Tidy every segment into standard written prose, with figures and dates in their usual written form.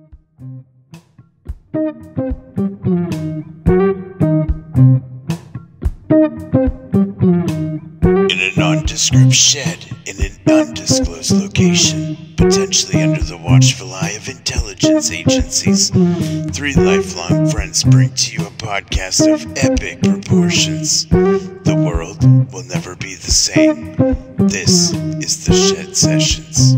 In a nondescript shed in an undisclosed location, potentially under the watchful eye of intelligence agencies, three lifelong friends bring to you a podcast of epic proportions. The world will never be the same. This is the Shed Sessions.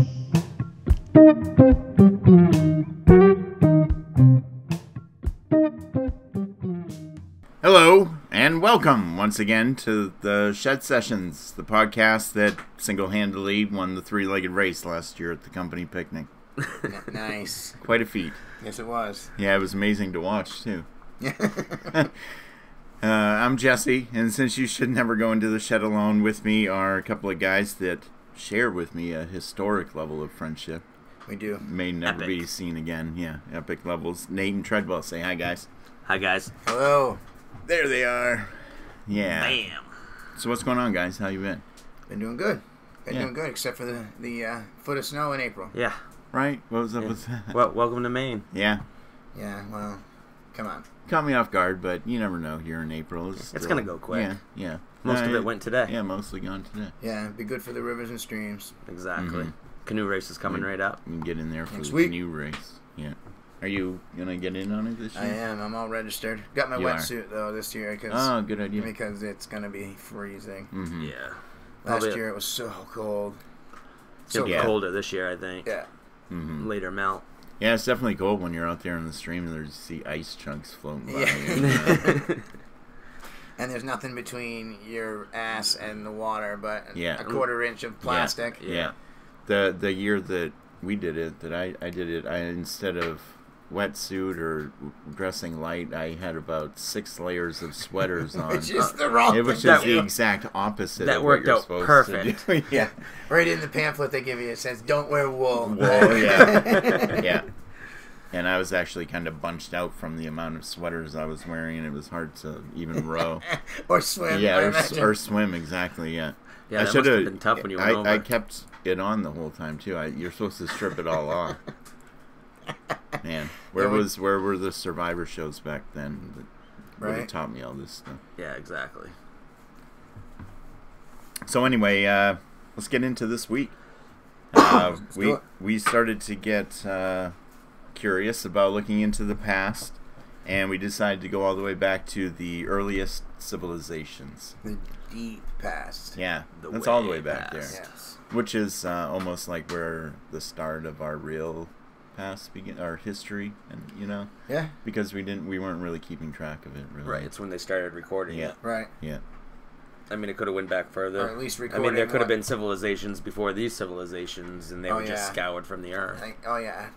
Hello, and welcome once again to the Shed Sessions, the podcast that single-handedly won the three-legged race last year at the company picnic. Nice. Quite a feat. Yes, it was. Yeah, it was amazing to watch, too. I'm Jesse, and since you should never go into the shed alone, with me are a couple of guys that share with me a historic level of friendship. We do. May never be seen again. Yeah, epic levels. Nate and Treadwell, say hi, guys. Hi, guys. Hello. There they are. Yeah. Bam. So what's going on, guys? How you been? Been doing good. Doing good, except for the foot of snow in April. Yeah. Right? What was up with that? Well, welcome to Maine. Yeah. Yeah, well, come on. Caught me off guard, but you never know here in April. It's going to go quick. Yeah. Most of it went today. Yeah, mostly gone today. Yeah, it'd be good for the rivers and streams. Exactly. Canoe race is coming right up. We can get in there for Next the week. canoe race. Yeah. Are you going to get in on it this year? I am. I'm all registered. Got my You wetsuit, though, this year. Oh, good idea. Because it's going to be freezing. Mm-hmm. Yeah. Last year it was so cold. It's going to be colder this year, I think. Yeah. Mm-hmm. Later melt. Yeah, it's definitely cold when you're out there in the stream and there's see ice chunks floating by. Yeah. And there's nothing between your ass and the water but a quarter inch of plastic. Yeah. The year that we did it, that I did it, instead of wetsuit or dressing light, I had about 6 layers of sweaters on. Which is the wrong It was thing just to do. the exact opposite That of worked what you're out supposed perfect. to do. Yeah. Right in the pamphlet they give you, it says, don't wear wool. Wool, yeah. Yeah. And I was actually kind of bunched out from the amount of sweaters I was wearing, and it was hard to even row. Or swim. Yeah, or swim, exactly, yeah. Yeah, that must have been tough when you went over. I kept it on the whole time, too. You're supposed to strip it all off. Man, where were the Survivor shows back then that would have taught me all this stuff? Yeah, exactly. So anyway, let's get into this week. We started to get curious about looking into the past, and we decided to go all the way back to the earliest civilizations. The deep past. Yeah, that's all the way back there. Yes. Which is almost like where the start of our real past begin, our history, and Yeah. because we weren't really keeping track of it, really. Right, it's when they started recording it. Right. Yeah. I mean, it could have went back further. Or at least I recording. mean, there could have been civilizations before these civilizations, and they were just yeah. scoured from the earth.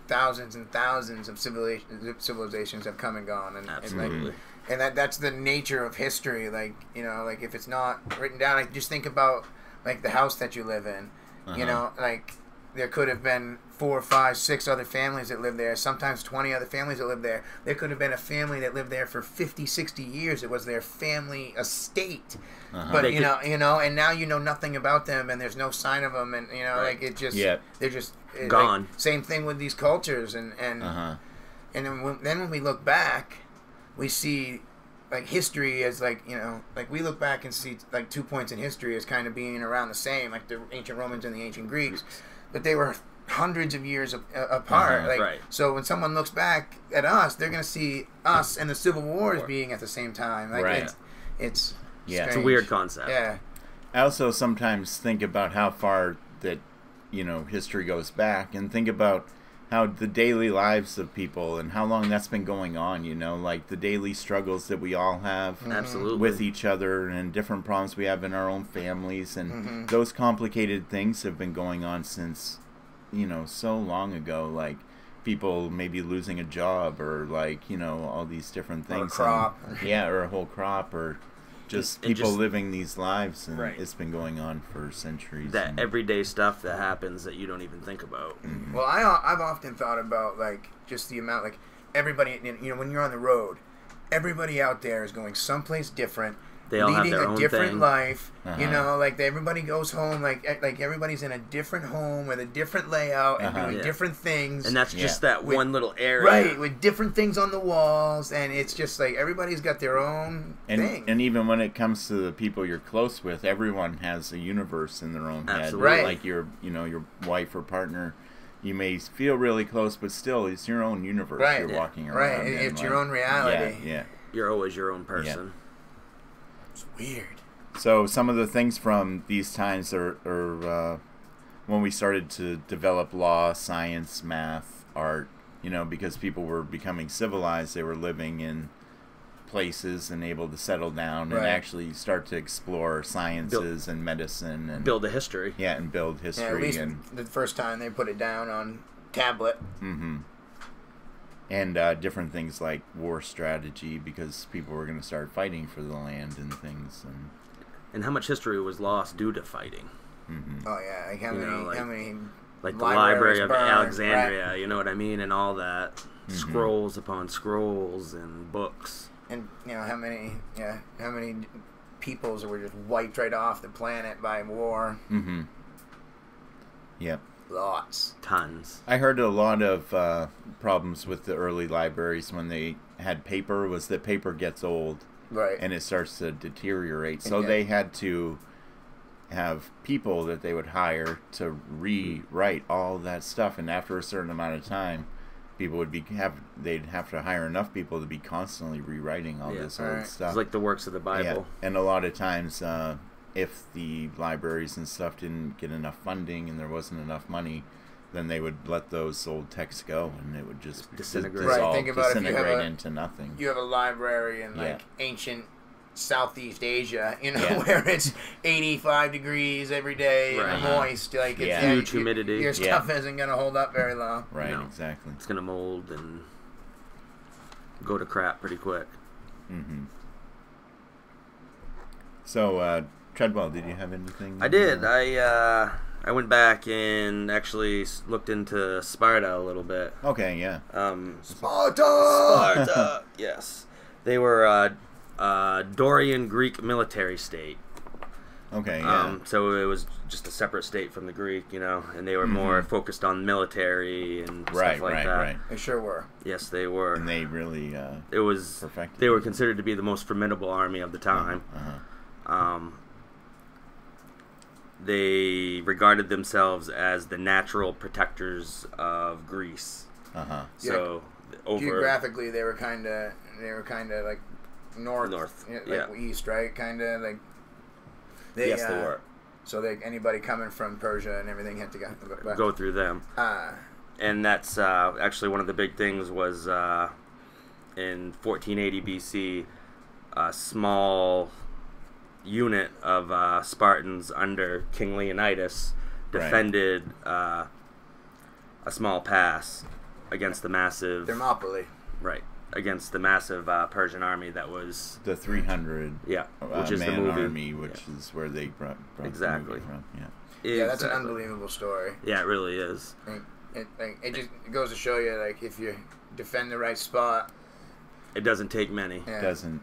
Thousands and thousands of civilizations have come and gone, and Absolutely. and that's the nature of history. Like if it's not written down, like just think about like the house that you live in. Like there could have been 4, 5, 6 other families that lived there. Sometimes 20 other families that lived there. There could have been a family that lived there for 50, 60 years. It was their family estate. But and now you know nothing about them, and there's no sign of them, and like it just they're just gone. Like, same thing with these cultures, and then when we look back, we see like history as like we look back and see like 2 points in history as kind of being around the same, like the ancient Romans and the ancient Greeks, but they were hundreds of years apart. Right. So when someone looks back at us, they're going to see us and the Civil Wars being at the same time. Like it's it's a weird concept. Yeah. I also sometimes think about how far that history goes back, and think about how the daily lives of people and how long that's been going on, like the daily struggles that we all have Absolutely. with each other, and different problems we have in our own families, and those complicated things have been going on since so long ago, like people maybe losing a job, or like all these different things, or a crop. or a whole crop, or just people living these lives, and it's been going on for centuries. That everyday stuff that happens that you don't even think about. Mm-hmm. Well, I've often thought about like just the amount, like everybody, when you're on the road, everybody out there is going someplace different. They all have leading their a own different thing. life. You know, like everybody goes home, like everybody's in a different home with a different layout and doing different things. And that's just that one little area. Right, with different things on the walls, and it's just like everybody's got their own thing. And even when it comes to the people you're close with, everyone has a universe in their own Absolutely. head. Right. Like your wife or partner, you may feel really close, but still, it's your own universe you're walking around. Right, in, it's your own reality. Yeah. You're always your own person. It's weird. So some of the things from these times are when we started to develop law, science, math, art, because people were becoming civilized, they were living in places and able to settle down and actually start to explore sciences and medicine and build a history. Yeah, and build history. Yeah, at least and the first time they put it down on tablet. And different things like war strategy, because people were going to start fighting for the land and things. And how much history was lost due to fighting? Oh yeah, like how many like the Library of burned, Alexandria, right? you know what I mean, and all that, scrolls upon scrolls and books. And how many peoples were just wiped right off the planet by war. Yep. Lots. Tons. I heard a lot of problems with the early libraries when they had paper was that paper gets old. Right. And it starts to deteriorate. So they had to have people that they would hire to rewrite all that stuff. And after a certain amount of time, people would they'd have to hire enough people to be constantly rewriting all this old stuff. It's like the works of the Bible. Yeah. And a lot of times, if the libraries and stuff didn't get enough funding and there wasn't enough money, then they would let those old texts go, and it would just disintegrate. dissolve, Think about if you have into nothing. You have a library in ancient Southeast Asia, where it's 85 degrees every day and moist, like it's huge humidity. Your stuff isn't going to hold up very long. Right, exactly. It's going to mold and go to crap pretty quick. So, Treadwell, did you have anything? I did. I went back and actually looked into Sparta a little bit. Okay, yeah. Sparta! Yes. They were a Dorian Greek military state. Okay, yeah. So it was just a separate state from the Greek, and they were more focused on military and stuff like that. Right. They sure were. Yes, they were. And they really perfected. They were considered to be the most formidable army of the time. They regarded themselves as the natural protectors of Greece. So geographically, they were kind of like north, east, right? Kind of like. Yes, they were. So anybody coming from Persia and everything had to go through them. And that's actually one of the big things was in 1480 BC, a small unit of Spartans under King Leonidas defended a small pass against the massive Thermopylae. Right. Against the massive Persian army that was the 300 which is the movie army, which is where they brought exactly the movie from. That's an unbelievable story. Yeah, it really is. It just goes to show you, like, if you defend the right spot, it doesn't take many. It doesn't.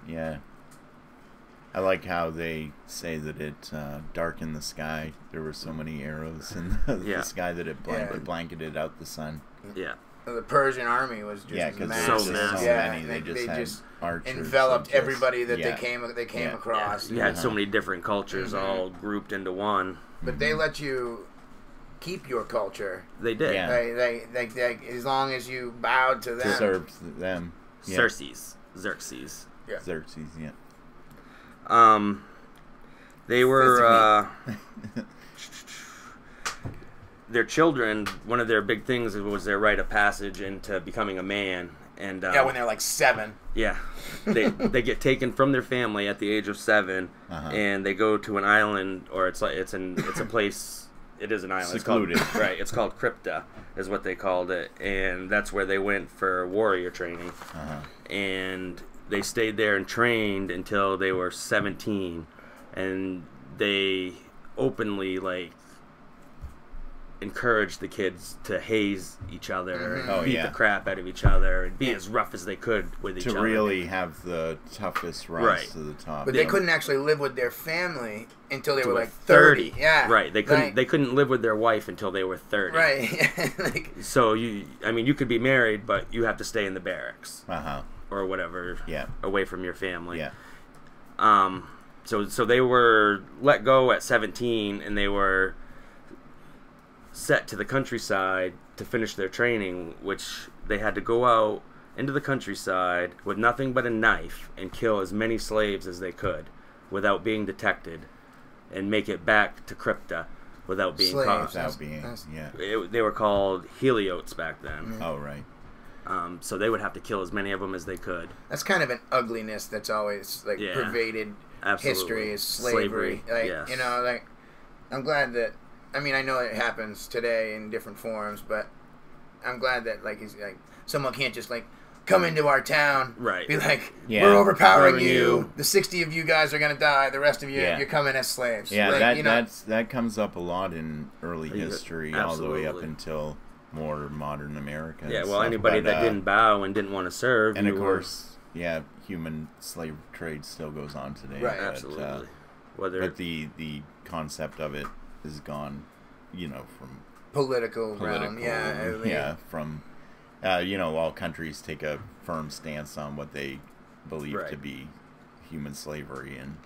I like how they say that it darkened the sky. There were so many arrows in the sky that it blanketed out the sun. Yeah. The Persian army was just massive. So massive. So many. They just enveloped everybody that they came across. You had so many different cultures all grouped into one. But they let you keep your culture. They did. Yeah. They as long as you bowed to them. Served them. Yeah. Xerxes. Yeah. Xerxes, yeah. They were their children. One of their big things was their rite of passage into becoming a man. And when they're like 7. Yeah, they get taken from their family at the age of 7, and they go to an island, or it's a place. It is an island. Secluded. It's called, it's called Crypta, is what they called it, and that's where they went for warrior training. And they stayed there and trained until they were 17, and they openly encouraged the kids to haze each other, Mm-hmm. and beat the crap out of each other, and be as rough as they could with each other. To really have the toughest rise Right. to the top. But they couldn't actually live with their family until they were like 30. Yeah. Right. They couldn't. Like- They couldn't live with their wife until they were 30. Right. Like, So you could be married, but you have to stay in the barracks Uh-huh. or whatever. Yeah. Away from your family. Yeah. So they were let go at 17, and they were set to the countryside to finish their training, which they had to go out into the countryside with nothing but a knife and kill as many slaves as they could without being detected, and make it back to Crypta without being Slaves. caught. Without being, yeah. They were called heliotes back then. Oh, right. So they would have to kill as many of them as they could. that's kind of an ugliness that's always like Yeah. pervaded Absolutely. history is slavery. Like, yes. you know, like, I'm glad that, I mean, I know it happens today in different forms, but I'm glad that, like, he's like, someone can't just, like, come into our town, Right. be like, Yeah. we're overpowering Overpowering you. you. The 60 of you guys are going to die. The rest of you, Yeah. you're coming as slaves. Yeah, Like, you know, that comes up a lot in early Yeah, history, all the way up absolutely. until more modern America. Yeah, and well, stuff. anybody But, that didn't bow and didn't want to serve, and you of were- course, yeah, human slave trade still goes on today. Right. but, absolutely. Whether but the concept of it is gone, you know, from political realm. political, Yeah. I mean, yeah, from you know, all countries take a firm stance on what they believe Right. to be human slavery, and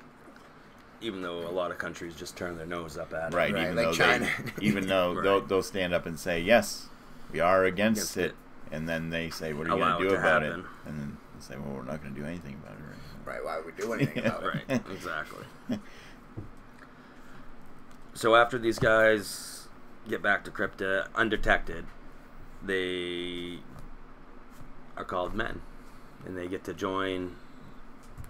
even though a lot of countries just turn their nose up at it. right, Right, even like though China. even though Right. they'll stand up and say, yes, we are against Against it, and then they say, what are you Allow going it to do to about happen. it? And then they say, well, we're not going to do anything about it. Right? Right, why would we do anything about it? Right, exactly. So after these guys get back to Crypta undetected, they are called men, and they get to join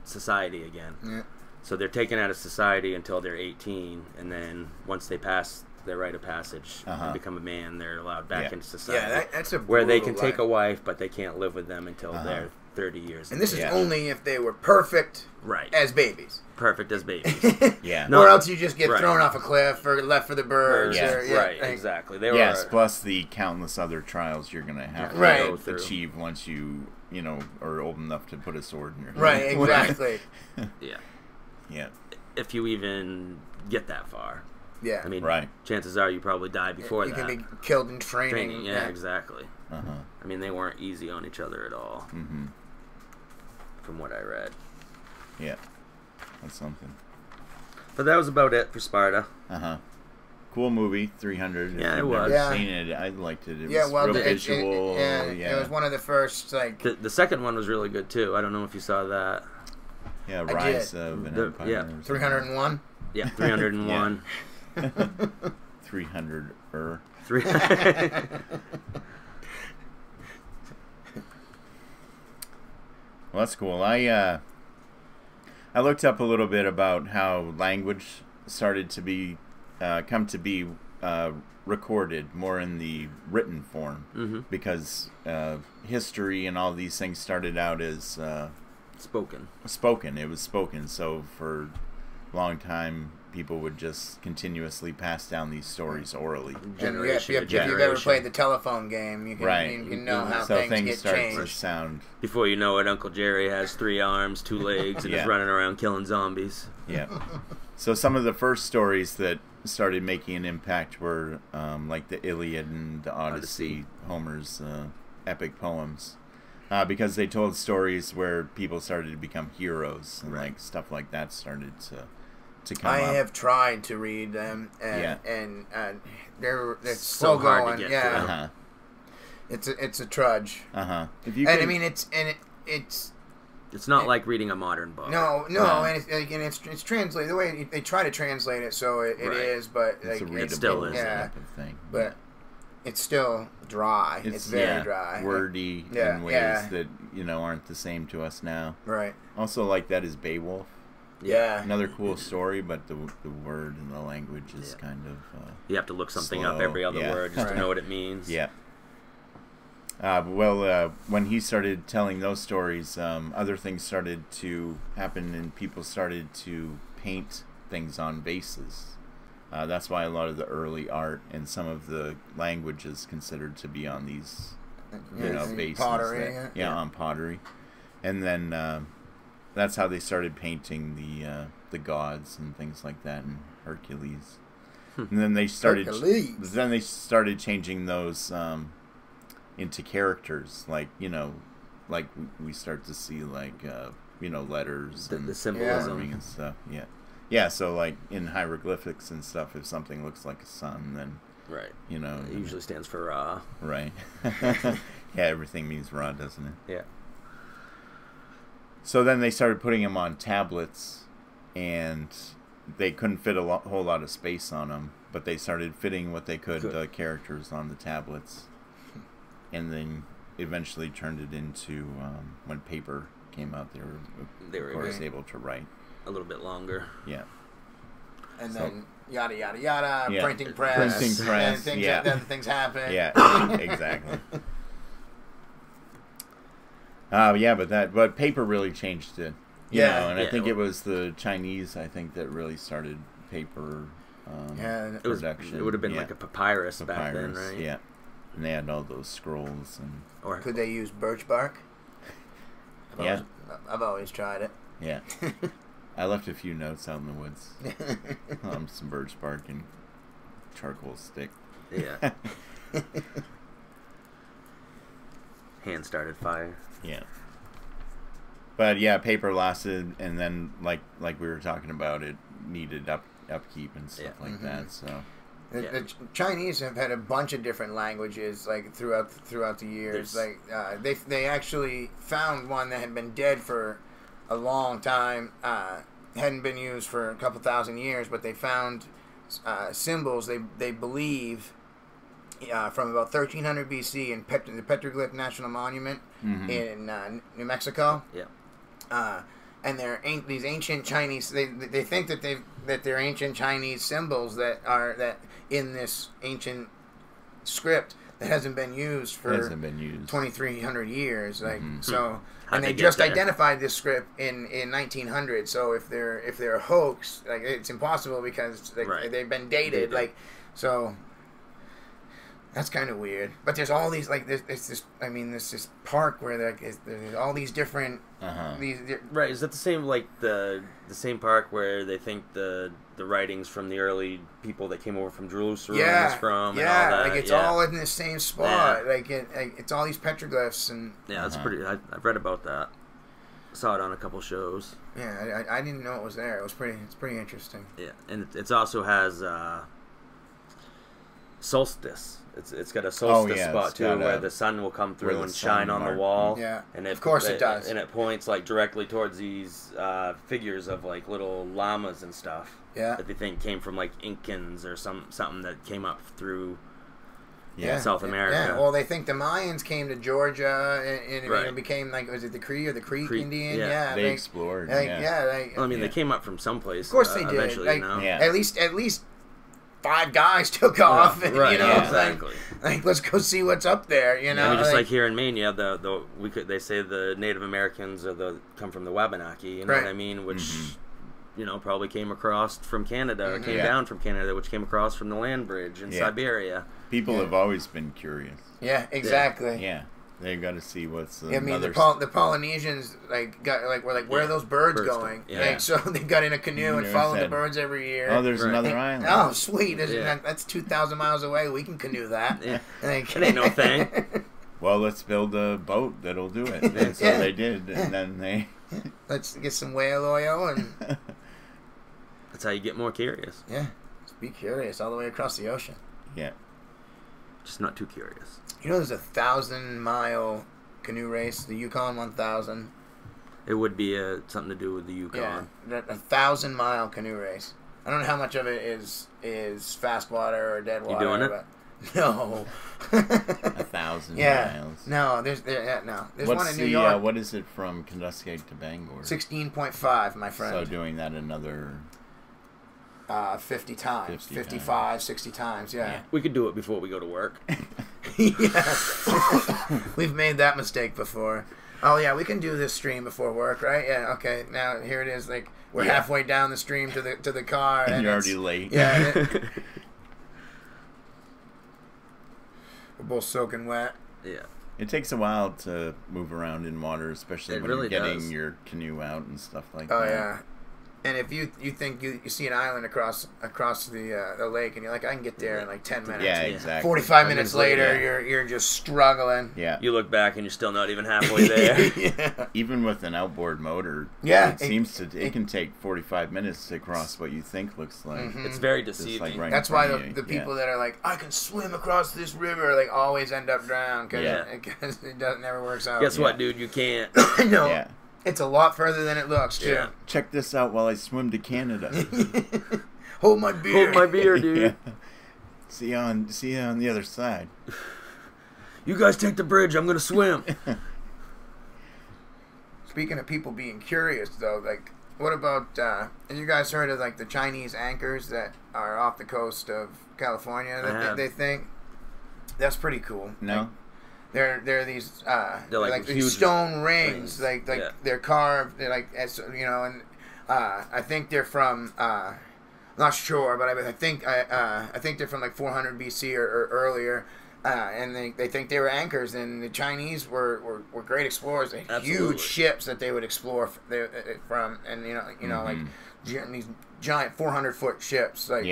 society again. Yeah. So they're taken out of society until they're 18, and then once they pass their rite of passage and become a man, they're allowed back Yeah. into society. Yeah, that's a where they brutal can take life. a wife, but they can't live with them until they're 30 years. And this is Yeah. only if they were perfect right, as babies. perfect as babies. Yeah. No. Or else you just get Right. thrown off a cliff or left for the birds. Yeah. Or, right, like- exactly. They Yes, were plus the countless other trials you're going to have to Right. go through. achieve once you know, are old enough to put a sword in your hand. Right, exactly. yeah. Yeah. If you even get that far, Yeah. I mean, Right. chances are you probably die before you that. can be killed in training. Training, yeah, exactly. Uh-huh. I mean, they weren't easy on each other at all, Mm-hmm. from what I read. Yeah. That's something. But that was about it for Sparta. Uh-huh. Cool movie, 300. If Yeah, it you've was. never Yeah. seen it, I liked it. It Yeah, was well, real it visual. it was one of the first, like, The second one was really good too. I don't know if you saw that. Yeah, I Rise did. of an The- Empire. yeah. or something. 301. Yeah, 301. 300 Three. Well, that's cool. I looked up a little bit about how language started to be come to be recorded more in the written form, Mm-hmm. because history and all these things started out as Spoken. spoken. It was spoken. So for a long time, people would just continuously pass down these stories orally. Generation if to you've ever generation. played the telephone game, you can, Right. you can know how So things things get start to changed. sound. Before you know it, Uncle Jerry has 3 arms, 2 legs, and Yeah. is running around killing zombies. Yeah. So some of the first stories that started making an impact were like the Iliad and the Odyssey, Homer's epic poems, because they told stories where people started to become heroes, and like stuff like that started to come I up. have tried to read them, and Yeah. they're So still hard to going. get Yeah, through. Uh-huh. it's a trudge. Uh-huh. If you And I can- mean, it's It's not like reading a modern book. no, No. and it's translated the way they try to translate it, so it Right. is, but it's like a readable still is. Yeah. type of thing. but it's still dry. It's very dry. wordy Yeah, in ways yeah. that aren't the same to us now. Right. Also, like that is Beowulf. Yeah. Another cool story, but the word and the language is Yeah. kind of You have to look something up Slow, every other yeah. word just Right. to know what it means. yeah. When he started telling those stories, other things started to happen, and people started to paint things on vases, That's why a lot of the early art and some of the language is considered to be on these, bases. Pottery. On pottery. And then that's how they started painting the gods and things like that, and Hercules. And then they started changing those into characters, like we start to see letters and the symbolism and stuff. Yeah. So like in hieroglyphics and stuff, if something looks like a sun, then right, it usually stands for Ra. Right. Yeah, everything means Ra, doesn't it? Yeah. So then they started putting them on tablets, and they couldn't fit a whole lot of space on them, but they started fitting what they could characters on the tablets, and then eventually turned it into when paper came out. They were of course able to write a little bit longer. Yeah. And then yada yada yada, printing press, and things happen. Yeah, exactly. But paper really changed it. I think it was the Chinese, that really started paper production. It would have been like a papyrus back then, right? Yeah. And they had all those scrolls. Or could they use birch bark? I've always tried it. Yeah. I left a few notes out in the woods. Some birch bark and charcoal stick. Yeah. Hand started fire. Yeah. But yeah, paper lasted, and then like we were talking about, it needed upkeep and stuff like that. So the Chinese have had a bunch of different languages throughout the years. They actually found one that had been dead for a long time, hadn't been used for a couple thousand years, but they found symbols they believe from about 1300 BC in the Petroglyph National Monument in New Mexico. Yeah. And they're these ancient Chinese. They think that they're ancient Chinese symbols that in this ancient script that hasn't been used for 2,300 years. So, and they just identified this script in 1900. So if they're a hoax, it's impossible because they've been dated. So. That's kind of weird, but there's all these there's this park where there's all these different right. Is that the same the same park where they think the writings from the early people that came over from Jerusalem is from? And all that? It's all in the same spot. It's all these petroglyphs and that's pretty. I've read about that. Saw it on a couple shows. Yeah, I didn't know it was there. It's pretty interesting. Yeah, and it also has solstice. It's got a solstice spot too, where the sun will come through and shine on the wall. Yeah, and of course it does. And it points directly towards these figures of little llamas and stuff. Yeah, that they think came from Incans or something that came up through South America. Yeah, well, they think the Mayans came to Georgia and it became was it the Cree or the Creek Indian? Yeah, they explored. They came up from someplace. Of course they did. Eventually, At least 5 guys took off, and, exactly. Let's go see what's up there, just like here in Maine, they say the Native Americans come from the Wabanaki, what I mean, which probably came across from Canada, or came down from Canada, which came across from the land bridge in Siberia. People have always been curious. Yeah, exactly. Yeah. They've got to see what's the Polynesians were where are those birds going? Yeah. So they got in a canoe and followed the birds every year. Oh, there's another island. Oh, sweet! That's 2,000 miles away. We can canoe that. Yeah, it ain't no thing. Well, let's build a boat that'll do it. And so they did, and then let's get some whale oil and. That's how you get more curious. Yeah, just be curious all the way across the ocean. Yeah. Just not too curious. There's a 1,000-mile canoe race, the Yukon 1000. It would be something to do with the Yukon. Yeah, a 1,000-mile canoe race. I don't know how much of it is fast water or dead water. You doing it? No. 1,000 miles. No, there's one in New York. What is it from Kenduskeag to Bangor? 16.5, my friend. So doing that another 50 times. 55, 60 times, yeah. We could do it before we go to work. Yeah. We've made that mistake before. Oh yeah, we can do this stream before work, right? Yeah, okay. Now here it is. Like we're halfway down the stream to the car, and you're already late. Yeah. We're both soaking wet. Yeah. It takes a while to move around in water, especially when really you're getting does. your canoe out and stuff like Oh that. yeah. And if you think you see an island across the lake, and you're like, I can get there in like 10 minutes. Yeah, exactly. 45 minutes later, you're just struggling. Yeah. You look back and you're still not even halfway there. Yeah. Even with an outboard motor, Yeah, it can take 45 minutes to cross what you think looks like. Mm-hmm. It's very Just, deceiving. like, right That's in why front of you. the people that are like, I can swim across this river, like always end up drowned because it never works out. Guess what, dude? You can't. No. Yeah. It's a lot further than it looks, too. Yeah. Check this out while I swim to Canada. Hold my beer. Hold my beer, dude. Yeah. See you on the other side. You guys take the bridge. I'm gonna swim. Speaking of people being curious, though, like, what about, have you guys heard of, like, the Chinese anchors that are off the coast of California that they think? That's pretty cool. No? They're these They're like these huge rings, rings. like Yeah. they're carved, they're like, you know, and I think they're from not sure, but I think they're from like 400 BC or earlier, and they think they were anchors, and the Chinese were great explorers. They had huge ships that they would explore from, and you know like these giant 400-foot ships, like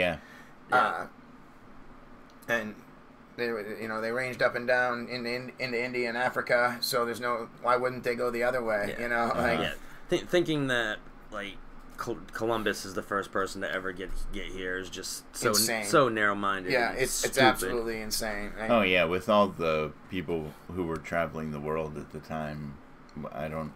and they ranged up and down into India and Africa, so there's no, why wouldn't they go the other way? Yeah. You know, like Thinking that like Columbus is the first person to ever get here is just so Insane. So narrow-minded. yeah, and it's stupid. absolutely insane. Oh, yeah, with all the people who were traveling the world at the time, I don't...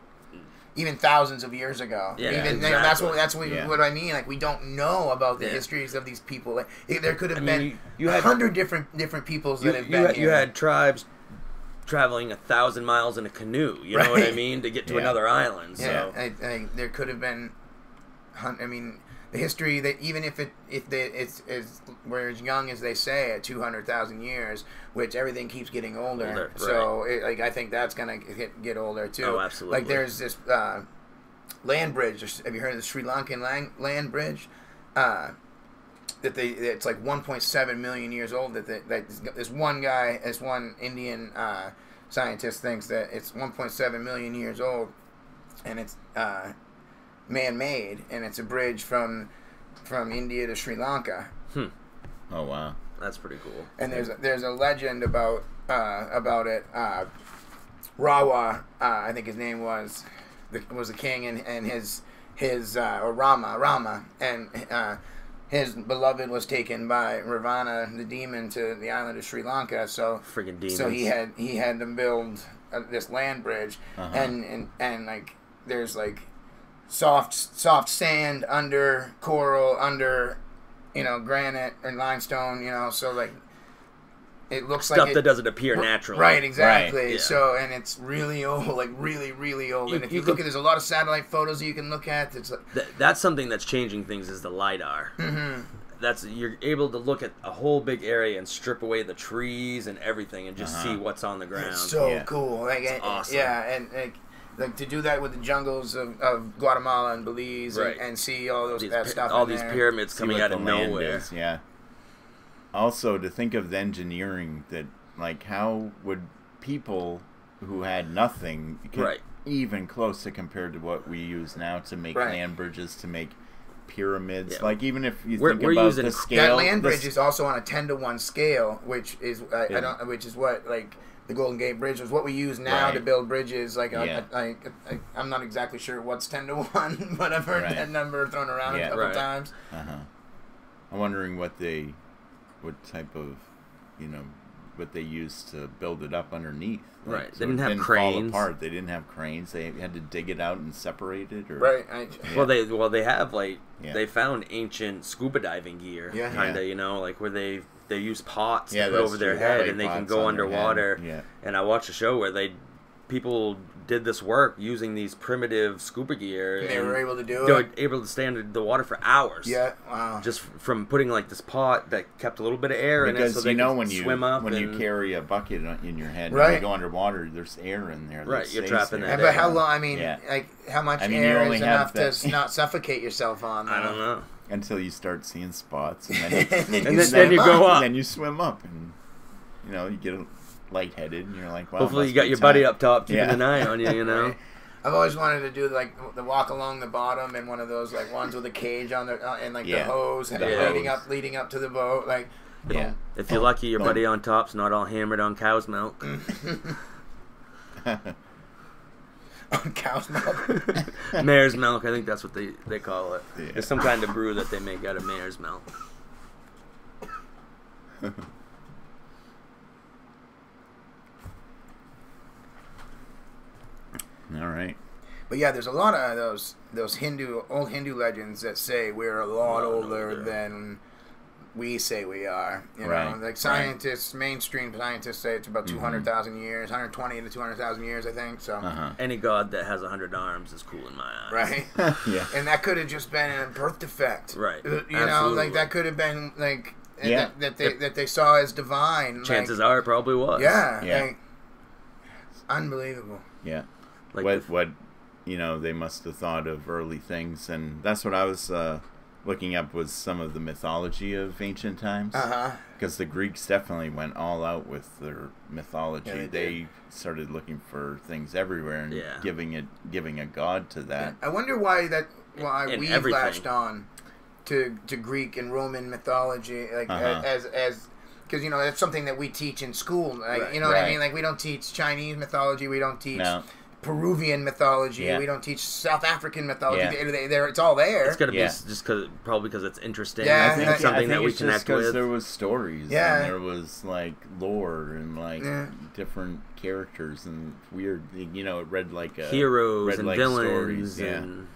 Even thousands of years ago. Yeah, Even exactly. that's what I mean. Like, we don't know about the histories of these people. Like, there could have been you had 100 different peoples that have been here. You had tribes traveling 1,000 miles in a canoe. You know what I mean, to get to another island. So Yeah, there could have been. I mean, the history that even if it's we're as young as they say at 200,000 years, which everything keeps getting older. So I think that's gonna get older too. Oh, absolutely. Like there's this land bridge. Have you heard of the Sri Lankan land bridge? It's like 1.7 million years old. This one Indian scientist thinks that it's 1.7 million years old, and it's man-made, and it's a bridge from India to Sri Lanka. Oh, wow. that's pretty cool. And there's a legend about it. Rawa, I think his name was the king, and his or Rama, and his beloved was taken by Ravana, the demon, to the island of Sri Lanka. So Friggin' demons. So he had to build this land bridge, and like there's like soft sand under coral, under granite and limestone, so like it looks stuff like that doesn't appear naturally. Right, exactly. Right, yeah. So, and it's really old, like really, really old. And if you look at, there's a lot of satellite photos you can look at. It's like, that's something that's changing things is the LiDAR. Mm-hmm. You're able to look at a whole big area and strip away the trees and everything and just see what's on the ground. It's so cool. Like, it's awesome. Yeah, and like to do that with the jungles of Guatemala and Belize, right. and see all those stuff. All these pyramids coming out of nowhere. Is, yeah. Also, to think of the engineering that, like, how would people who had nothing get even close to compared to what we use now to make land bridges, to make pyramids? Yeah. Like, even if you think about the scale, that land bridge is also on a 10-to-1 scale, which is which is what like the Golden Gate Bridge is what we use now to build bridges. Like, I'm not exactly sure what's 10-to-1, but I've heard that number thrown around a couple times. I'm wondering what type of, what they used to build it up underneath. Right. So they didn't have Fall cranes. apart. They didn't have cranes. They had to dig it out and separate it. Or, right. Well, they have they found ancient scuba diving gear. Yeah. Kind of, like where they use pots to put over their head and they can go underwater. Yeah. And I watched a show where they people did this work using these primitive scuba gear. They were able to do they it. were able to stand in the water for hours. Yeah, wow. Just from putting like this pot that kept a little bit of air in it, Because so they when could swim up. when you carry a bucket in your head, Right. and you go underwater, there's air in there. Right, that you're stays trapping there. that But how long? I mean, Yeah. like how much I mean, you air only is have enough that- to not suffocate yourself on? I don't know. Until you start seeing spots, and then you, And then you go up. and then you swim up, and you get lightheaded, and you're like, well, Hopefully you must got be your time. buddy up top keeping Yeah. an eye on you. You know. Right. I've always wanted to do like the walk along the bottom and one of those like ones with a cage on the and like Yeah. the hose and The leading up to the boat. Like Yeah. If you're lucky, your buddy on top's not all hammered on cow's milk. on cow's milk. Mare's milk, I think that's what they call it. Yeah. There's some kind of brew that they make out of mare's milk. All right. But yeah, there's a lot of those old Hindu legends that say we're a lot older than we say we are. You know, Right, like scientists, mainstream scientists say it's about 200,000 years, 120 to 200,000 years, I think. So, Any god that has 100 arms is cool in my eyes. right? Yeah. And that could have just been a birth defect, Right. You know, Absolutely. like that could have been like Yeah. that they saw as divine. Chances like, are it probably was. yeah, Yeah. like, it's unbelievable. Yeah. Like what they must have thought of early things, and that's what I was looking up, was some of the mythology of ancient times. Because the Greeks definitely went all out with their mythology. Yeah, they started looking for things everywhere and Yeah. giving a god to that. I wonder why In we've everything. latched on to Greek and Roman mythology, like as because that's something that we teach in school. Like, Right. you know what I Right. mean? Like we don't teach Chinese mythology, we don't teach No. Peruvian mythology, Yeah. we don't teach South African mythology. Yeah. It's all there. It's got to be Yeah. just probably because it's interesting. Yeah, I think it's I something that we it's just connect 'cause with. there was stories, Yeah. and there was like lore and like Yeah. different characters and weird. It read like a Heroes read and like villains stories, yeah. and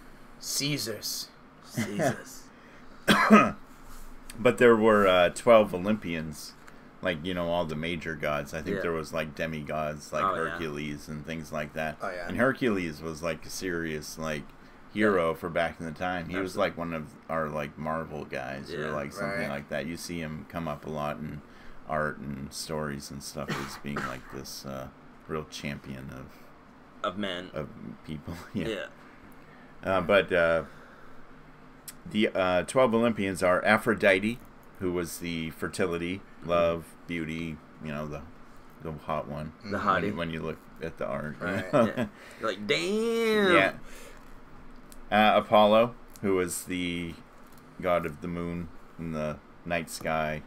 Caesars. Jesus. But there were 12 Olympians, like all the major gods. I think Yeah. there was like demigods, like Oh, yeah. Hercules and things like that. Oh, yeah. And Hercules was like a serious like hero for back in the time. He was like one of our like Marvel guys or Yeah. like something Right. like that. You see him come up a lot in art and stories and stuff as being like this real champion Of men. of people. Yeah. Yeah. But the 12 Olympians are Aphrodite, who was the fertility, love, beauty, the hot one. The hottie. When you look at the art. Right. Yeah. You're like, damn. Yeah. Apollo, who was the god of the moon and the night sky.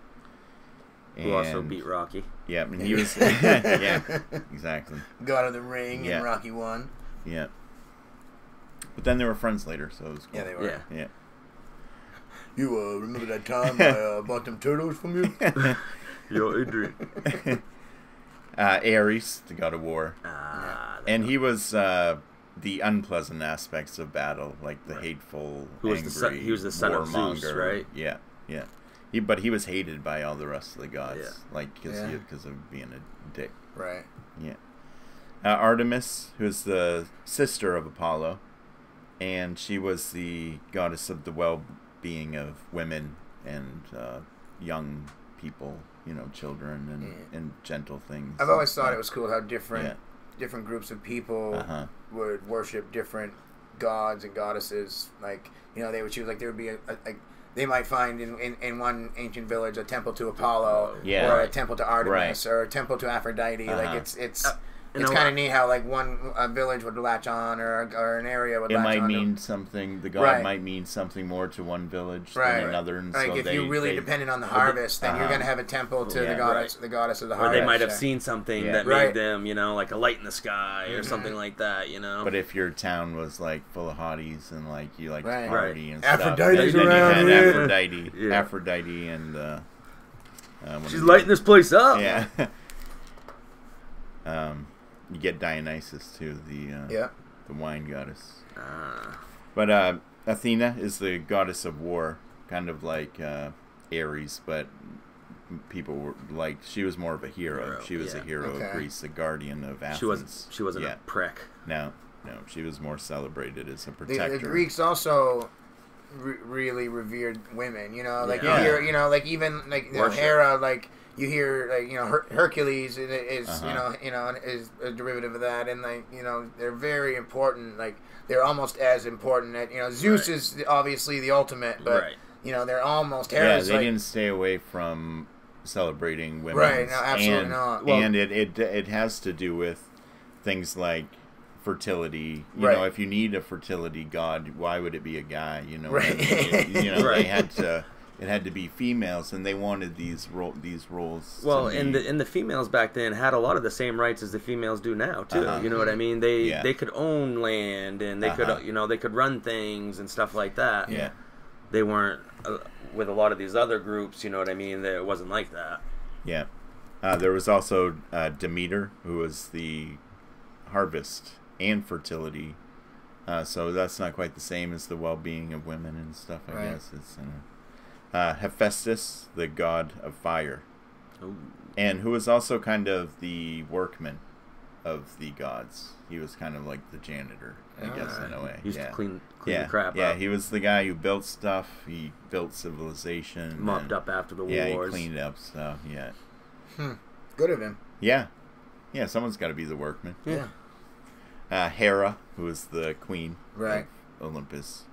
Who also And- beat Rocky. Yeah, and he was... yeah, exactly. God of the Ring Yeah. in Rocky 1. Yeah. But then they were friends later, so it was cool. Yeah, they were. Yeah. Yeah. You remember that time I bought them turtles from you? Yo, Adrian. Ares, the god of war. And he he was the unpleasant aspects of battle, like the hateful, Who was angry, the son- he was the son of Zeus, warmonger. right? Yeah, yeah. But he was hated by all the rest of the gods, Yeah. like because Yeah. of being a dick. Right. Yeah. Artemis, who's the sister of Apollo, and she was the goddess of the well-being of women and young people, children and gentle things. I've always thought it was cool how different Yeah. different groups of people would worship different gods and goddesses. Like, they would choose, like, there would be they might find in one ancient village a temple to Apollo, Yeah. or a temple to Artemis, Right. or a temple to Aphrodite. Like, it's know kind what? of neat how like a village would latch on, or an area would It latch might on. mean something. The god Right. might mean something more to one village Right. than another, and Like, so if they, you really they, depended on the harvest, then you're going to have a temple to Yeah. the goddess of the Or harvest. they might have yeah. seen something Yeah. that Right. made them, like a light in the sky or something like that, But if your town was like full of hotties and like you like Right. to party and Aphrodite's stuff, then you around had here. Aphrodite, Yeah. Aphrodite, and one She's of lighting this place up. Yeah. You get Dionysus too, the wine goddess. But Athena is the goddess of war, kind of like Ares, but people were like, she was more of a hero. She was a hero of Greece, the guardian of Athens. She wasn't a prick. No, she was more celebrated as a protector. The Greeks also really revered women. You know, like you hear, you know, like even like Hera, like you hear, like, you know, Hercules is is a derivative of that, and like, you know, they're very important. Like they're almost as important. That, you know, Zeus is obviously the ultimate, but you know, they're almost Hera's. Yeah, they didn't stay away from celebrating women. Right? No, absolutely not. Well, and it has to do with things like fertility. You know, if you need a fertility god, why would it be a guy? You know, they had to. It had to be females, and they wanted these roles. Well, and the females back then had a lot of the same rights as the females do now too. You know what I mean? They could own land, and they could, you know, they could run things and stuff like that. Yeah, they weren't with a lot of these other groups. You know what I mean? It wasn't like that. Yeah, there was also Demeter, who was the harvest and fertility. So that's not quite the same as the well-being of women and stuff. I guess it's. Hephaestus, the god of fire. Ooh. And who was also kind of the workman of the gods. He was kind of like the janitor, I guess, in a way. He used to clean the crap up. Yeah, he was the guy who built stuff. He built civilization. Mopped up after the wars. Yeah, he cleaned up stuff, Good of him. Yeah. Yeah, someone's got to be the workman. Yeah. Hera, who was the queen of Olympus.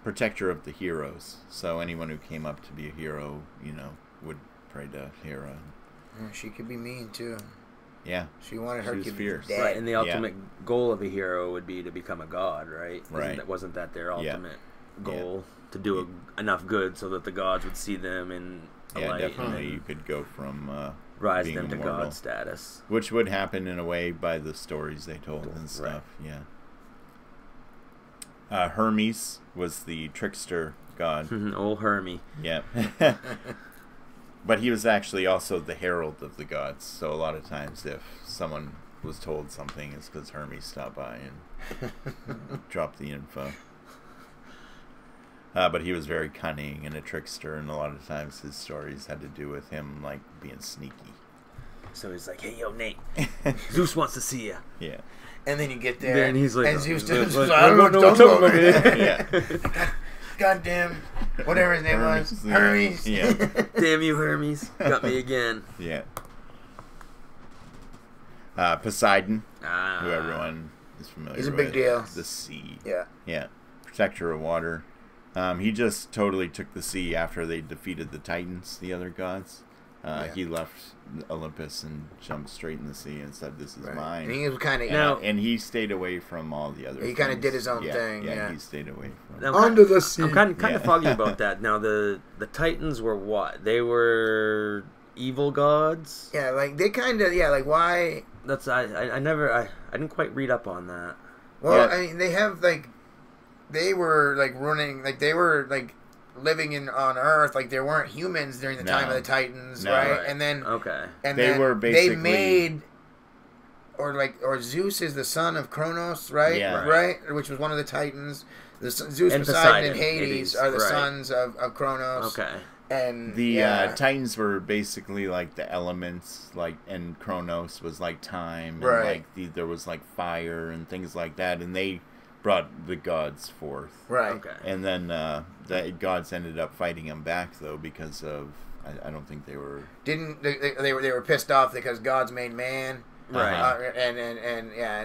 Protector of the heroes. So anyone who came up to be a hero, you know, would pray to Hera. Yeah, she could be mean too. Yeah. She wanted her to be fierce. dead. Right, and the ultimate goal of a hero would be to become a god, right? Right. Wasn't that their ultimate goal? To do enough good so that the gods would see them in a light. Definitely. You could go from rise being them to immortal, god status. which would happen in a way by the stories they told and stuff. Yeah. Hermes was the trickster god. Old Hermie. Yeah. But he was actually also the herald of the gods. So a lot of times if someone was told something, it's because Hermes stopped by and dropped the info. But he was very cunning and a trickster, and a lot of times his stories had to do with him, like, being sneaky. So he's like, hey, yo, Nate, Zeus wants to see you. Yeah. And then you get there, and he's like, and Zeus does, I don't know what I'm talking about. Yeah. Goddamn, whatever his name was, Hermes. Yeah. Damn you, Hermes. Got me again. Yeah. Poseidon, who everyone is familiar with. He's a big deal. The sea. Yeah. Yeah. Protector of water. He just totally took the sea after they defeated the Titans, the other gods. He left Olympus and jumped straight in the sea and said, "This is mine." And he was kind of and he stayed away from all the other. He kind of did his own thing. Yeah, he stayed away from. Now, under the sea. I'm kind of foggy about that. Now the Titans were what? They were evil gods. Yeah, like they kind of like why? That's I didn't quite read up on that. Well, I mean, they have they were running they were living on Earth, like there weren't humans during the time of the Titans, right? And then and they were basically they made or Zeus is the son of Kronos, right? Yeah. Right, which was one of the Titans. Zeus, and Poseidon, and Hades are the sons of Kronos. Okay. And the Titans were basically like the elements, and Kronos was like time, and there was like fire and things like that, and they brought the gods forth. Right. Okay. And then the gods ended up fighting them back though because of I don't think they were they were pissed off because gods made man. Right. And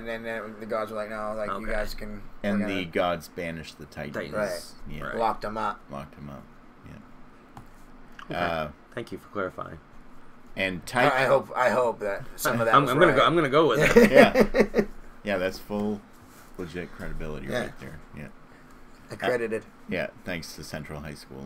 then the gods were like, no, you guys can. And the gods banished the Titans. Right. Yeah. Right. Locked them up. Yeah. Okay. Thank you for clarifying. And I hope that some of that. I'm gonna go with it. Yeah. Yeah, that's full legit credibility right there. Yeah. Accredited. Yeah, thanks to Central High School.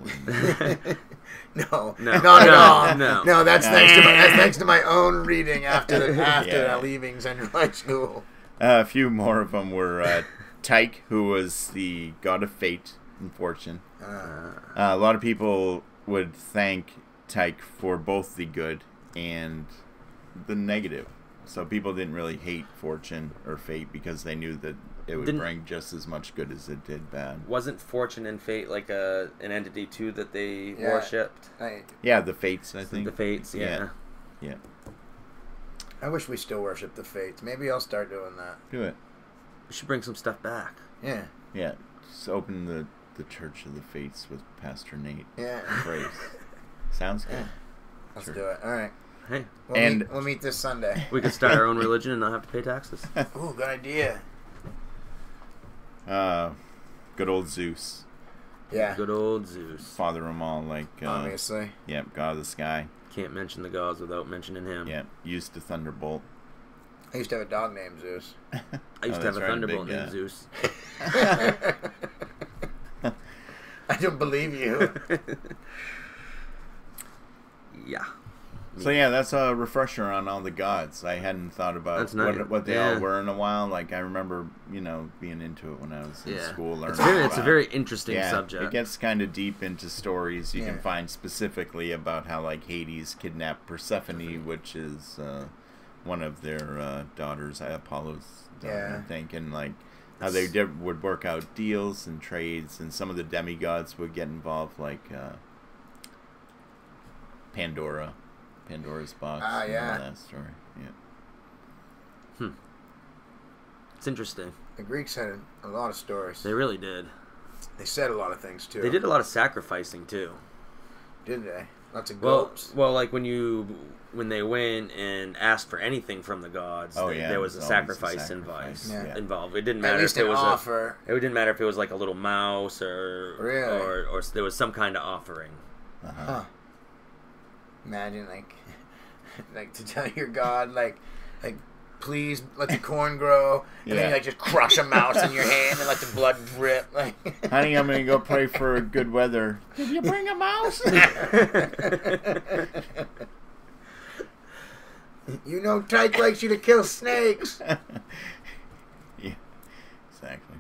No, not at all. No, that's thanks to my own reading after leaving Central High School. A few more of them were Tyche, who was the god of fate and fortune. A lot of people would thank Tyche for both the good and the negative So people didn't really hate fortune or fate because they knew that it would bring just as much good as it did bad. Wasn't fortune and fate like an entity too that they worshipped? Yeah, the fates, I think. The fates, yeah. I wish we still worship the fates. Maybe I'll start doing that. Do it. We should bring some stuff back. Yeah. Yeah. Just open the Church of the Fates with Pastor Nate. Yeah. Praise. Sounds good. Yeah. Let's do it. All right. Hey. We'll meet this Sunday. We could start our own religion and not have to pay taxes. Ooh, good idea. Good old Zeus. Yeah. Good old Zeus. Father of them all, like... obviously. Yep, God of the sky. Can't mention the gods without mentioning him. Yep, used to thunderbolt. I used to have a dog named Zeus. I used to have a thunderbolt named Zeus. I don't believe you. Yeah. So yeah, that's a refresher on all the gods. I hadn't thought about what they all were in a while. Like I remember, being into it when I was in school learning. It's a very interesting subject. It gets kind of deep into stories you can find specifically about how like Hades kidnapped Persephone, which is one of their daughters, Apollo's daughter, I think, and like how they would work out deals and trades, and some of the demigods would get involved, like Pandora's box. Ah, yeah. And all that story. Yeah. It's interesting. The Greeks had a lot of stories. They really did. They said a lot of things too. They did a lot of sacrificing too. Did they? Lots of goats. Well, like when they went and asked for anything from the gods, there was a sacrifice involved. It didn't matter At least if it was offer. It didn't matter if it was like a little mouse or there was some kind of offering. Huh. Imagine like to tell your God like please let the corn grow, and then you like just crush a mouse in your hand and let the blood drip. Like, honey, I'm gonna go pray for good weather. Did you bring a mouse? Tyke likes you to kill snakes. Yeah, exactly.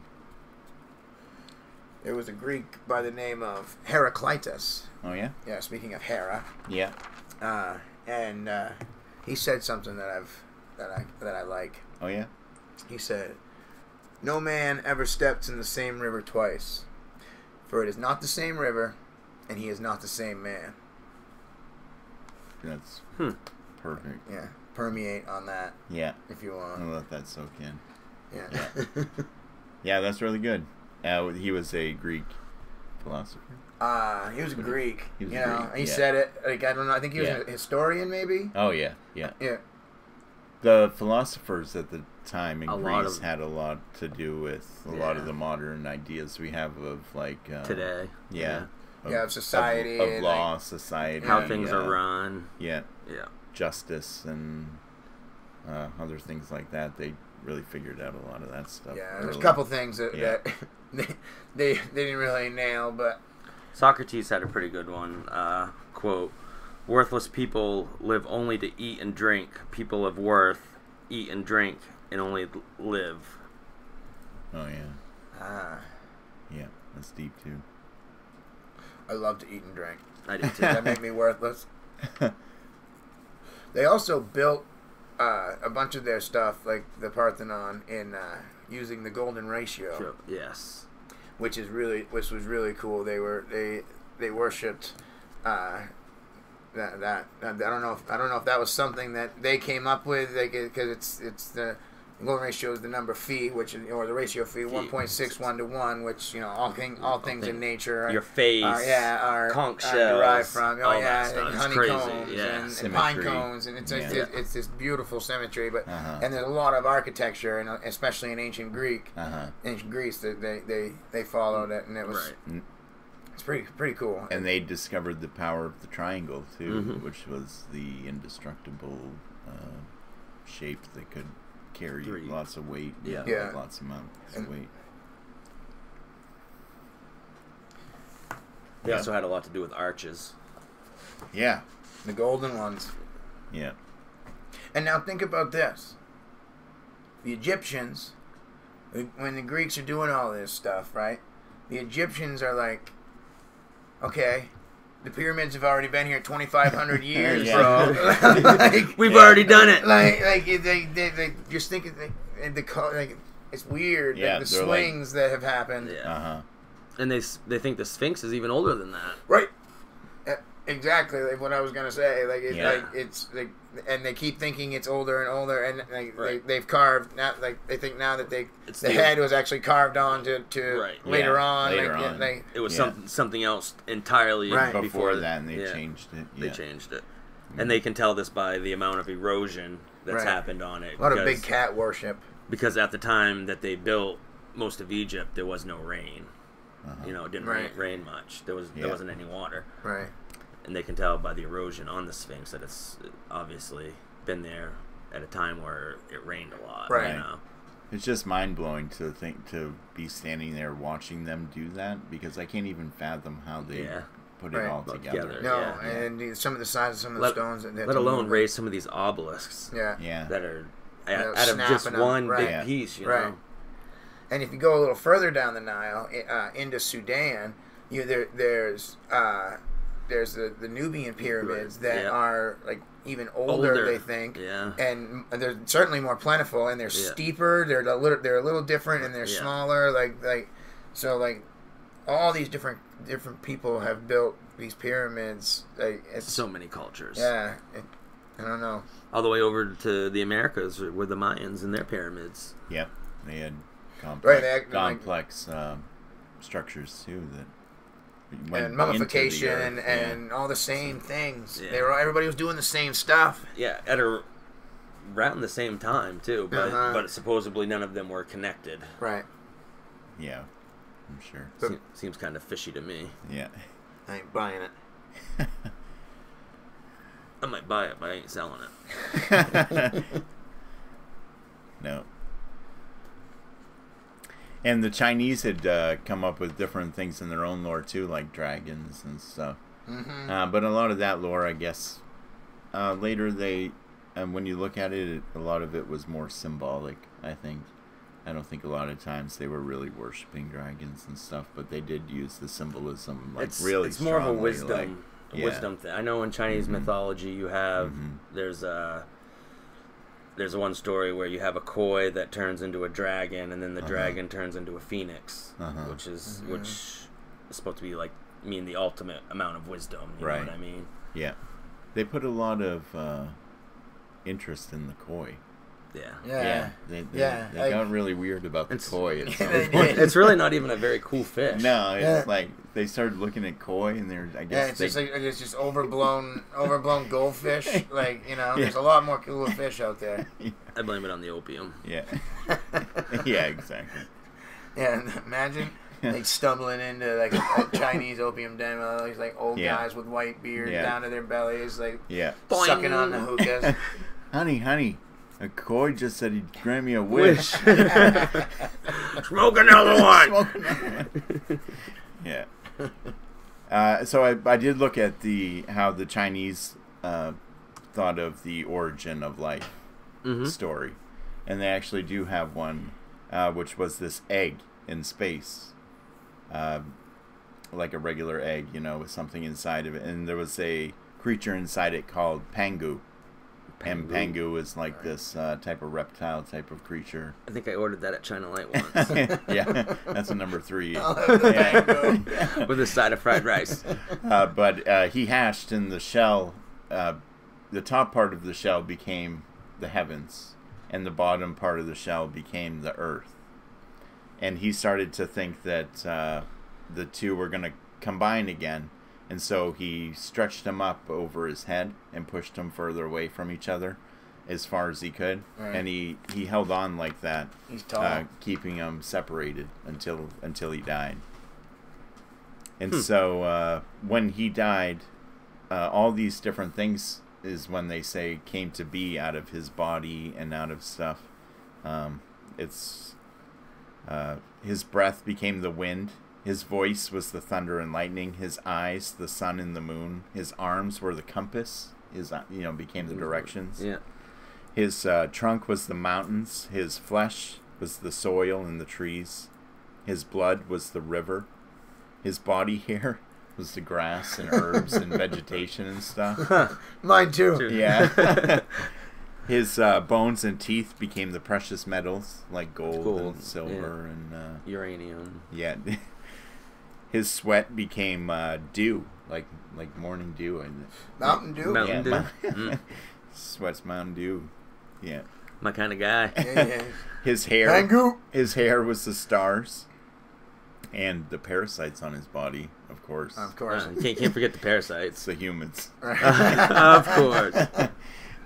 There was a Greek by the name of Heraclitus. Oh yeah. Yeah. Speaking of Hera. Yeah. And he said something that I like. Oh yeah. He said, "No man ever steps in the same river twice, for it is not the same river, and he is not the same man." That's perfect. Yeah. Permeate on that. Yeah. If you want. I'll let that soak in. Yeah. Yeah, that's really good. He was a Greek philosopher. He was a Greek. He was Greek. He said it. Like I don't know. I think he was a historian, maybe. Oh yeah, yeah. Yeah. The philosophers at the time in Greece had a lot to do with a lot of the modern ideas we have of like today. Yeah. Of society, of law, society, how things are run. Yeah. Yeah. Justice and other things like that. They really figured out a lot of that stuff. Yeah, there's a couple things that they didn't really nail, but Socrates had a pretty good one. Quote, "Worthless people live only to eat and drink. People of worth eat and drink and only live." Oh, yeah. Yeah, that's deep, too. I love to eat and drink. I do, too. That make me worthless. They also built a bunch of their stuff, like the Parthenon, in using the golden ratio. Yes. Which was really cool. They worshipped that. I don't know if that was something that they came up with, because it's the golden ratio is the number phi, or the ratio phi 1.61 to 1, which all things in nature. Your face, are conch are shells, derived from that stuff. and It's honeycombs crazy. and pine cones, and it's this beautiful symmetry. But and there's a lot of architecture, and especially in ancient Greece, that they followed it, and it was. Right. It's pretty cool. And they discovered the power of the triangle too, which was the indestructible shape that could carry lots of weight. Lots of amounts of weight. They also had a lot to do with arches. Yeah. The golden ones. Yeah. And now think about this. The Egyptians, when the Greeks are doing all this stuff, right? The Egyptians are like, okay, the pyramids have already been here 2,500 years, Yeah. bro. Like, We've already done it. like they just think like it's weird. Yeah, the they're swings that have happened. Yeah. And they think the Sphinx is even older than that. Right. Exactly, like what I was gonna say. Like, it's like, and they keep thinking it's older and older, and like they've carved now. Like they think now that the head was actually carved on to later on. Later on. Like, it was something else entirely before that, and they changed it. They changed it, and they can tell this by the amount of erosion that's happened on it. A lot of big cat worship. Because at the time that they built most of Egypt, there was no rain. You know, it didn't rain much. There wasn't any water. Right. And they can tell by the erosion on the Sphinx that it's obviously been there at a time where it rained a lot. Right. You know? It's just mind blowing to be standing there watching them do that, because I can't even fathom how they put it all together. No, and some of the size of some of the stones. Let alone raise some of these obelisks. Yeah. That are out of just one big piece. You know. And if you go a little further down the Nile into Sudan, there's the Nubian pyramids that are like even older, they think, and they're certainly more plentiful, and they're steeper. They're a little different, and they're smaller. So all these different people have built these pyramids. It's so many cultures. Yeah, I don't know. All the way over to the Americas were the Mayans and their pyramids. Yep, they had complex structures too that. And mummification and all the same things. Everybody was doing the same stuff. Yeah, around the same time too, but supposedly none of them were connected. Right. Yeah, I'm sure. Seems kind of fishy to me. Yeah. I ain't buying it. I might buy it, but I ain't selling it. No. And the Chinese had come up with different things in their own lore too, like dragons and stuff. But a lot of that lore, I guess, later when you look at it, a lot of it was more symbolic, I think. I don't think a lot of times they were really worshiping dragons and stuff, but they did use the symbolism really it's more of a strongly, wisdom thing. I know in Chinese mythology you have there's one story where you have a koi that turns into a dragon, and then the dragon turns into a phoenix, which is supposed to be mean the ultimate amount of wisdom. You know what I mean? Yeah, they put a lot of interest in the koi. Yeah. They got really weird about the koi. It's really not even a very cool fish. No, it's like they started looking at koi, and it's just overblown goldfish. There's a lot more cooler fish out there. I blame it on the opium. Yeah. Yeah, exactly. Yeah, and imagine stumbling into a Chinese opium den with these old guys with white beards down to their bellies, sucking on the hookahs. Honey. A koi just said he'd grant me a wish. Smoke another one. Yeah. So I did look at how the Chinese thought of the origin of life story, and they actually do have one, which was this egg in space, like a regular egg, with something inside of it, and there was a creature inside it called Pangu. And Pangu is this type of reptile type of creature. I think I ordered that at China Light once. Yeah, that's a number 3. With a side of fried rice. But he hatched in the shell. The top part of the shell became the heavens, and the bottom part of the shell became the earth. And he started to think that the two were going to combine again. And so he stretched them up over his head and pushed them further away from each other as far as he could. Right. And he held on like that, keeping them separated until he died. And so when he died, all these different things is when they say came to be out of his body and out of stuff. His breath became the wind. His voice was the thunder and lightning. His eyes, the sun and the moon. His arms were the compass. Became the directions. Yeah. His trunk was the mountains. His flesh was the soil and the trees. His blood was the river. His body hair was the grass and herbs and vegetation and stuff. Mine too. Yeah. His bones and teeth became the precious metals like gold and silver and uranium. Yeah. His sweat became dew, like morning dew. Mountain Dew. Mountain Dew. Sweat's Mountain Dew. Yeah. My kind of guy. Yeah. His hair. Pangu. His hair was the stars, and the parasites on his body, of course. Of course. You can't forget the It's parasites. the humans. Of course.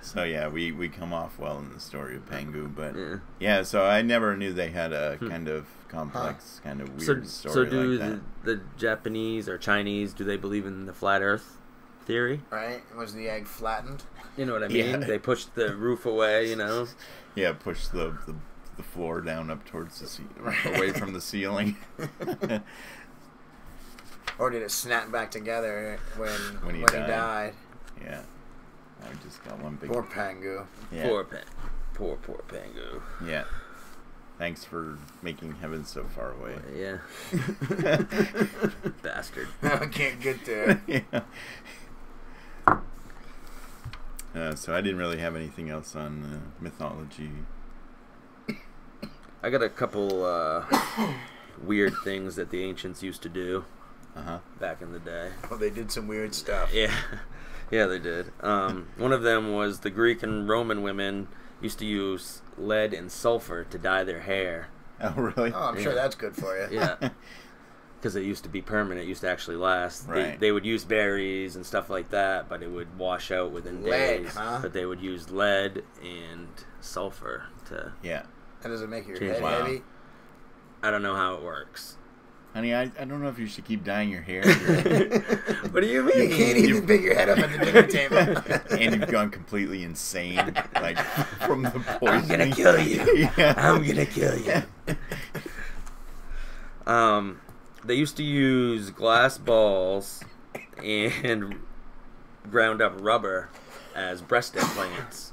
So yeah, we come off well in the story of Pangu, but yeah. So I never knew they had a kind of complex, kind of weird story So do like that. the Japanese or Chinese, do they believe in the flat Earth theory? Right? Was the egg flattened? You know what I mean? Yeah. They pushed the roof away. You know. Yeah, push the floor down up towards the away from the ceiling. Or did it snap back together when he died. died? Yeah, I just got one big. Poor Pangu. Yeah. Poor Pangu. Yeah. Thanks for making heaven so far away. Yeah. Bastard. I can't get there. Yeah. So I didn't really have anything else on mythology. I got a couple weird things that the ancients used to do back in the day. Well, they did some weird stuff. Yeah. Yeah, they did. One of them was the Greek and Roman women used to use lead and sulfur to dye their hair. Oh, really? Oh, I'm sure that's good for you. Yeah. Because it used to be permanent. It used to actually last. Right. They would use berries and stuff like that, but it would wash out within Lead, days. huh? But they would use lead and sulfur to... Yeah. How does it make your Change head wow. heavy? I don't know how it works. Honey, I don't know if you should keep dyeing your hair. What do you mean? You can't even pick your head up at the dinner table. And you've gone completely insane, like, from the poisoning. I'm gonna kill you. Yeah. I'm gonna kill you. They used to use glass balls and ground up rubber as breast implants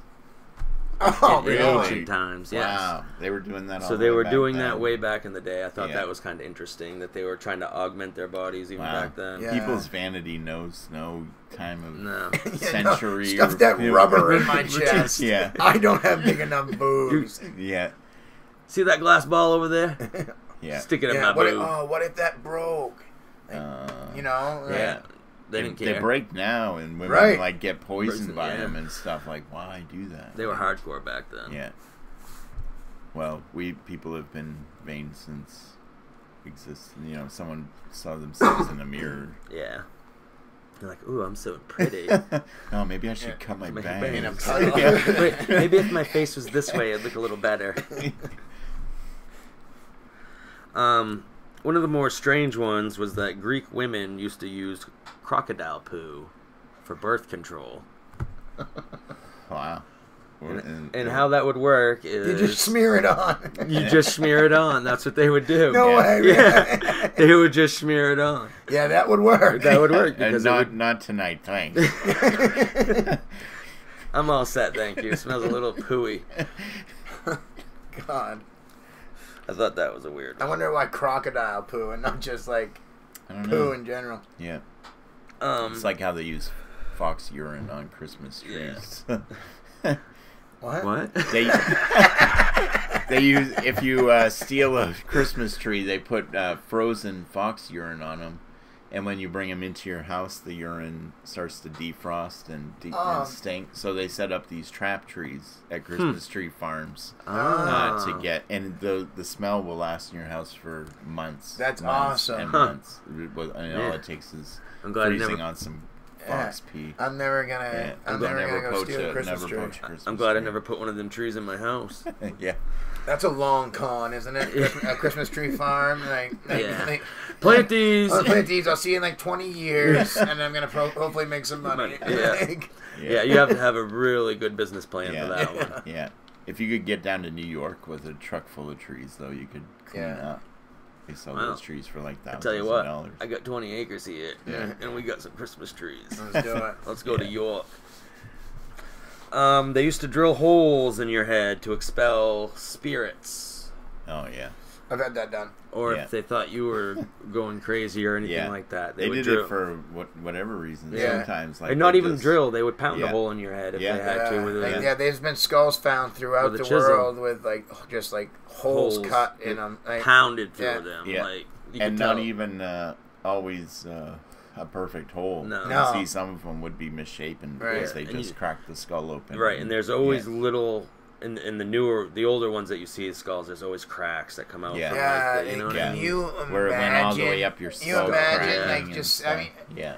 Oh, in really? ancient times. Yes. Wow. They were doing that all So the they way were back doing then. that way back in the day. I thought Yeah. that was kind of interesting that they were trying to augment their bodies even Wow. back then. Yeah. People's vanity knows no time of No. century. Stuff or- that rubber in my chest. Yeah. I don't have big enough boobs. Yeah. See that glass ball over there? Yeah. Stick it in Yeah, my boob. what if that broke? Like, you know? Like, Yeah. They didn't care. They break now, and women Right. like get poisoned by Yeah. them and stuff. Like, why do that? They were hardcore back then. Yeah. Well, people have been vain since exists. You know, someone saw themselves in a mirror. Yeah. They're like, ooh, I'm so pretty. Oh, maybe I should cut my Make it bangs. bang. Yeah. Wait, maybe if my face was this way, it'd look a little better. One of the more strange ones was that Greek women used to use crocodile poo for birth control. Wow. And how that would work is... You just smear it on. You just smear it on. That's what they would do. No way. Yeah. They would just smear it on. Yeah, that would work. That would work because not tonight, thanks. I'm all set, thank you. It smells a little pooey. God. I thought that was a weird I one. wonder why crocodile poo and not just like I don't poo know. in general. Yeah. It's like how they use fox urine on Christmas trees. What? They use, if you steal a Christmas tree, they put frozen fox urine on them, and when you bring them into your house, the urine starts to defrost and stink. So they set up these trap trees at Christmas tree farms to get, and the smell will last in your house for months. That's months awesome. And months. And all it takes is I'm glad I freezing never- on some fox pee. I'm never gonna. Yeah. I'm never gonna go steal a Christmas tree. Christmas I'm glad I tree. never put one of them trees in my house. Yeah. That's a long con, isn't it? A Christmas tree farm. Yeah. Plant these. I'll plant these. I'll see you in like 20 years, and I'm gonna hopefully make some money. Yeah. Yeah, you have to have a really good business plan for that one. Yeah. If you could get down to New York with a truck full of trees, though, you could clean up. They sell Wow. those trees for like I $1,000. tell you what, I got 20 acres here, Yeah. and we got some Christmas trees. Let's do it. Let's go to York. They used to drill holes in your head to expel spirits. Oh, yeah. I've had that done. Or if they thought you were going crazy or anything like that. They would did drill. it for whatever reason. Yeah. Sometimes. Like, And not they even just, drill. They would pound a hole in your head if they had to. With there's been skulls found throughout the world with like just like holes cut in them. Like, pounded through them. Yeah. Like, and not even always a perfect hole. No. You see some of them would be misshapen because they just cracked the skull open. Right, and there's always little... In the older ones that you see as skulls, there's always cracks that come out. Yeah, from, like, the, you know what I mean? You imagine, where it went all the way up your skull. You imagine, like, just, I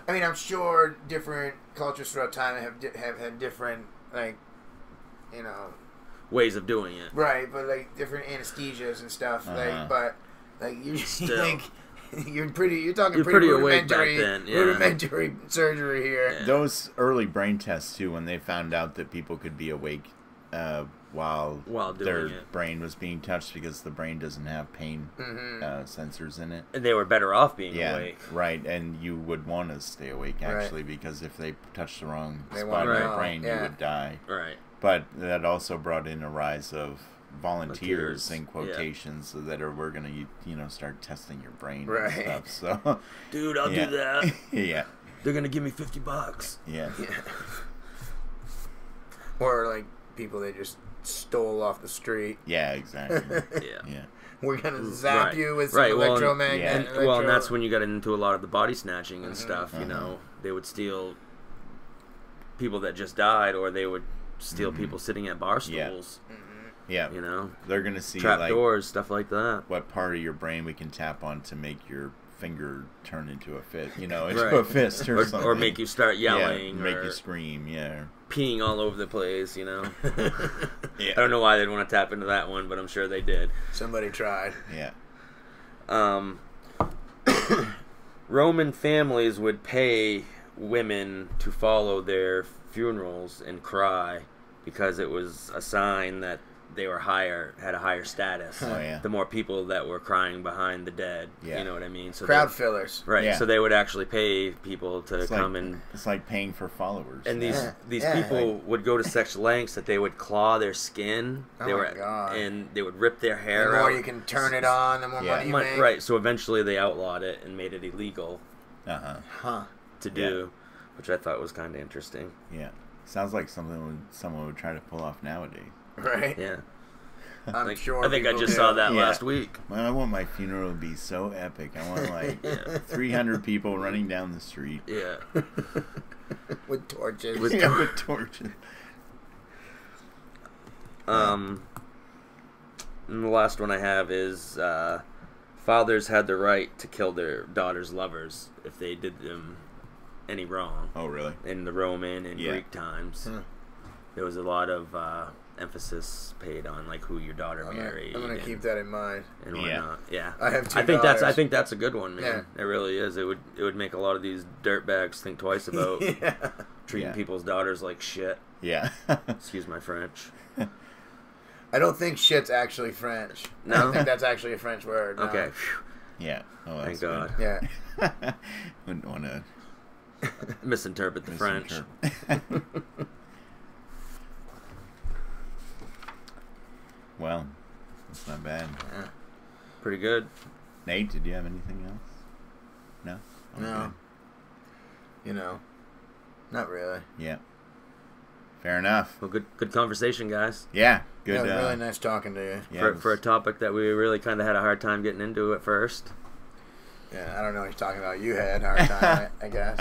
mean, I'm sure different cultures throughout time have had different, like, you know, ways of doing it. Right, but like different anesthesias and stuff. Like, but like you think you're talking pretty rudimentary, then, rudimentary surgery here. Yeah. Those early brain tests too, when they found out that people could be awake while their brain was being touched, because the brain doesn't have pain sensors in it, and they were better off being awake. Right, and you would want to stay awake actually, because if they touched the wrong spot in your brain, you would die. Right. But that also brought in a rise of volunteers in quotations that we're gonna start testing your brain and stuff. So, dude, I'll do that. Yeah, they're gonna give me $50. Yeah. Or like people they just stole off the street. Yeah, exactly. Yeah. We're gonna zap you with some electromagnet. And that's when you got into a lot of the body snatching and stuff. You know, they would steal people that just died, or they would steal people sitting at bar stools. Yeah, you know, they're gonna see trap like, doors, stuff like that. What part of your brain we can tap on to make your finger turn into a fist, into a fist or something, or make you start yelling, make you scream, peeing all over the place, I don't know why they'd want to tap into that one, but I'm sure they did. Somebody tried. Roman families would pay women to follow their funerals and cry because it was a sign that they were had a higher status. The more people that were crying behind the dead, you know what I mean? So crowd fillers, right? Yeah. So they would actually pay people to come and. It's like paying for followers. And these people would go to such lengths that they would claw their skin. And they would rip their hair out. The more you can turn it on, the more money you make. Right. So eventually they outlawed it and made it illegal. To do, which I thought was kind of interesting. Yeah. Sounds like something someone would try to pull off nowadays. Right. Yeah. I'm sure. I think I just saw that last week. Well, I want my funeral to be so epic. I want like 300 people running down the street. Yeah. With torches. With torches. And the last one I have is fathers had the right to kill their daughters' lovers if they did them any wrong. Oh, really? In the Roman and Greek times, there was a lot of emphasis paid on like who your daughter married. I'm gonna keep that in mind. And whatnot. Yeah. I have two daughters. I think that's a good one, man. Yeah. It really is. It would make a lot of these dirtbags think twice about treating people's daughters like shit. Yeah. Excuse my French. I don't think shit's actually French. No? I don't think that's actually a French word. No. Okay. Yeah. Oh, thank God. Yeah. Wouldn't want to misinterpret the French. Well, that's not bad. Yeah. Pretty good. Nate, did you have anything else? No? No. Not really. Yeah. Fair enough. Well, good conversation, guys. Yeah, good. Yeah, it was really nice talking to you. Yeah, for a topic that we really kind of had a hard time getting into at first. Yeah, I don't know what you're talking about. You had a hard time, I guess.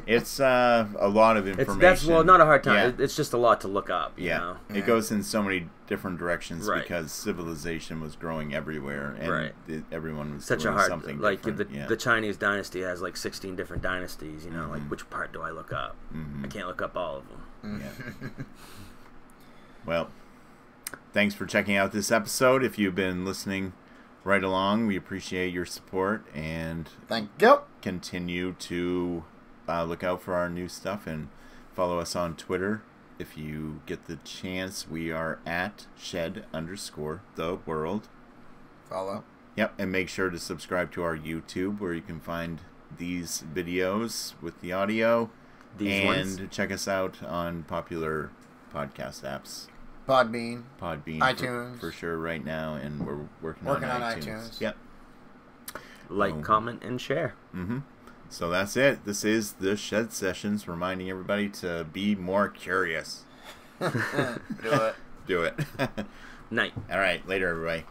It's a lot of information. That's not a hard time. Yeah. It's just a lot to look up. You know? It goes in so many different directions because civilization was growing everywhere, and everyone was doing something different. The Chinese dynasty has like 16 different dynasties. Like which part do I look up? I can't look up all of them. Yeah. Well, thanks for checking out this episode. If you've been listening right along, we appreciate your support, and thank you. Continue to look out for our new stuff and follow us on Twitter if you get the chance. We are at @shed_the_world. Follow. Yep, and make sure to subscribe to our YouTube where you can find these videos with the audio, and check us out on popular podcast apps. Podbean, iTunes for sure right now, and we're working on iTunes. Yep. Like, comment, and share. Mm-hmm. So that's it. This is the Shed Sessions, reminding everybody to be more curious. Do it. Do it. Night. All right. Later, everybody.